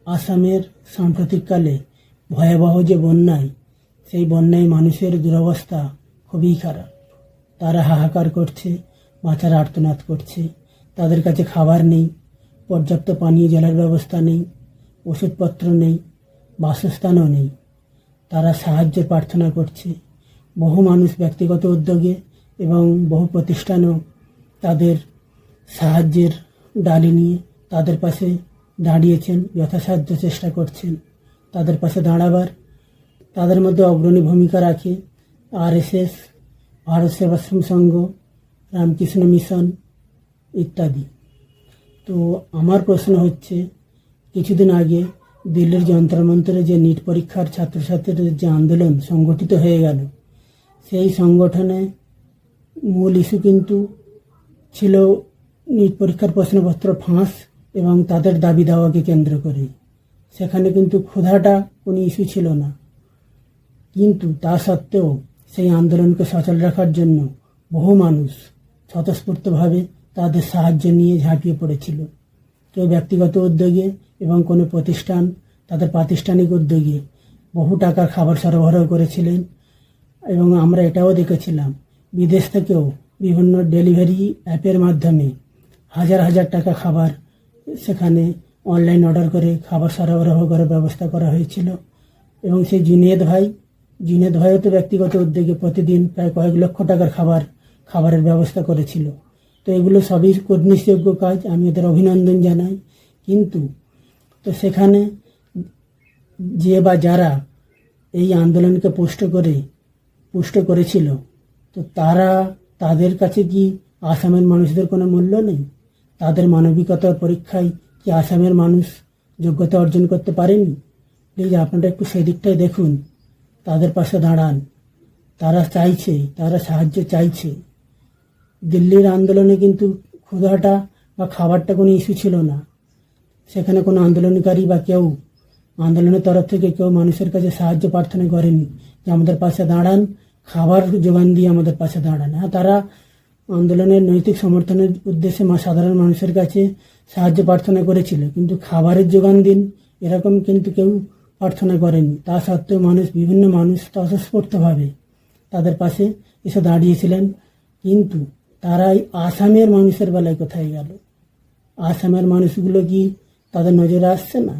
আসামের সাম্প্রতিককালে ভয়াবহ যে বন্যায়, সেই বন্যায় মানুষের দুরবস্থা খুবই খারাপ। তারা হাহাকার করছে, বাঁচার আর্তনাদ করছে। তাদের কাছে খাবার নেই, পর্যাপ্ত পানীয় জলের ব্যবস্থা নেই, ওষুধপত্র নেই, বাসস্থানও নেই। তারা সাহায্যের প্রার্থনা করছে। বহু মানুষ ব্যক্তিগত উদ্যোগে এবং বহু প্রতিষ্ঠানও তাদের সাহায্যের ডালি নিয়ে তাদের পাশে দাঁড়িয়েছেন, যথাসাধ্য চেষ্টা করছেন তাদের পাশে দাঁড়াবার। তাদের মধ্যে অগ্রণী ভূমিকা রাখে RSS, ভারত সেবাশ্রম সংঘ, রামকৃষ্ণ মিশন ইত্যাদি। তো আমার প্রশ্ন হচ্ছে, কিছুদিন আগে দিল্লির যন্তর মন্তরে যে নিট পরীক্ষার ছাত্রছাত্রীদের যে আন্দোলন সংগঠিত হয়ে গেল, সেই সংগঠনে মূল ইস্যু কিন্তু ছিল নিট পরীক্ষার প্রশ্নপত্র ফাঁস এবং তাদের দাবি দাওয়াকে কেন্দ্র করে। সেখানে কিন্তু ক্ষুধাটা কোনো ইস্যু ছিল না, কিন্তু তা সত্ত্বেও সেই আন্দোলনকে সচল রাখার জন্য বহু মানুষ স্বতঃস্ফূর্তভাবে তাদের সাহায্য নিয়ে ঝাঁপিয়ে পড়েছিল। কেউ ব্যক্তিগত উদ্যোগে এবং কোনো প্রতিষ্ঠান তাদের প্রাতিষ্ঠানিক উদ্যোগে বহু টাকার খাবার সরবরাহ করেছিলেন। এবং আমরা এটাও দেখেছিলাম, বিদেশ থেকেও বিভিন্ন ডেলিভারি অ্যাপের মাধ্যমে হাজার হাজার টাকা খাবার সেখানে অনলাইন অর্ডার করে খাবার সরবরাহ করার ব্যবস্থা করা হয়েছিল। এবং সেই জুনেদ ভাইও তো ব্যক্তিগত উদ্যোগে প্রতিদিন প্রায় কয়েক লক্ষ টাকার খাবারের ব্যবস্থা করেছিল। তো এগুলো সবই কর্নিশযোগ্য কাজ, আমি ওদের অভিনন্দন জানাই। কিন্তু তো সেখানে যে বা যারা এই আন্দোলনকে পুষ্ট করেছিল, তো তাদের কাছে কি আসামের মানুষদের কোনো মূল্য নেই? তাদের মানবিকতার পরীক্ষায় কি আসামের মানুষ যোগ্যতা অর্জন করতে পারেনি? প্লিজ আপনারা একটু সেদিকটাই দেখুন, তাদের পাশে দাঁড়ান। তারা সাহায্য চাইছে। দিল্লির আন্দোলনে কিন্তু ক্ষুধাটা বা খাবারটা কোনো ইস্যু ছিল না। সেখানে কোনো আন্দোলনকারী বা কেউ আন্দোলনের তরফ থেকে কেউ মানুষের কাছে সাহায্য প্রার্থনা করেনি যে আমাদের পাশে দাঁড়ান, খাবার যোগান দিয়ে আমাদের পাশে দাঁড়ান। হ্যাঁ, তারা আন্দোলনের নৈতিক সমর্থনের উদ্দেশ্যে সাধারণ মানুষের কাছে সাহায্য প্রার্থনা করেছিল, কিন্তু খাবারের যোগান দিন এরকম কিন্তু কেউ প্রার্থনা করেনি। তা সত্ত্বেও বিভিন্ন মানুষ স্বতঃস্ফূর্তভাবে তাদের পাশে এসে দাঁড়িয়েছিলেন। কিন্তু তারাই আসামের মানুষের বেলায় কোথায় গেল? আসামের মানুষগুলো কি তাদের নজরে আসছে না?